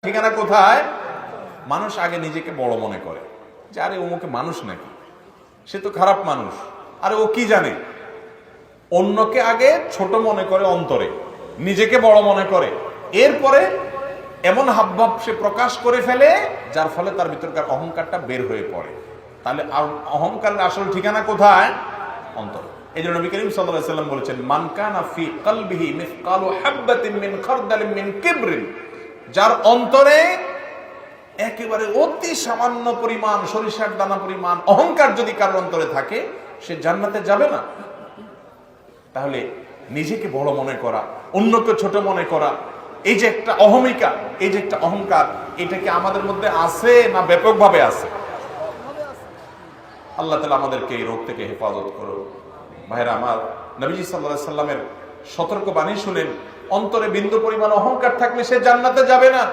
ঠিকানা কোথায়? মানুষ আগে নিজেকে বড় মনে করে যে আরে অমুকে মানুষ নাকি, সে তো খারাপ মানুষ, আরে ও কি জানে। অন্যকে আগে ছোট মনে করে অন্তরে, নিজেকে বড় মনে করে, এরপরে এমন হাবভাব সে প্রকাশ করে ফেলে যার ফলে তার ভিতরকার অহংকারটা বের হয়ে পড়ে। তাহলে অহংকারের আসল ঠিকানা কোথায়? অন্তর। এই জন্য নবী করিম সাল্লাল্লাহু আলাইহি ওয়াসাল্লাম বলেছেন, মান কানা ফি কলবিহি মিসকালু হাববাতিন মিন খারদালিন মিন কিবরিন, যার অন্তরে একেবারে অতি সামান্য পরিমাণ, সরিষার দানা পরিমাণ অহংকার যদি কারোর অন্তরে থাকে, সে জান্নাতে যাবে না। তাহলে নিজেকে বড় মনে করা, অন্যকে ছোট মনে করা, এই যে একটা অহমিকা, এই যে একটা অহংকার, এটা কি আমাদের মধ্যে আছে না ব্যাপকভাবে আছে? আল্লাহ তাআলা আমাদেরকে এই রোগ থেকে হেফাজত করুন। ভাইরা আমার, নবীজি সাল্লাল্লাহু আলাইহি সাল্লামের সতর্ক বাণী শুনেন, অন্তরে বিন্দু পরিমাণ অহংকার থাকলে সে জান্নাতে যাবে না।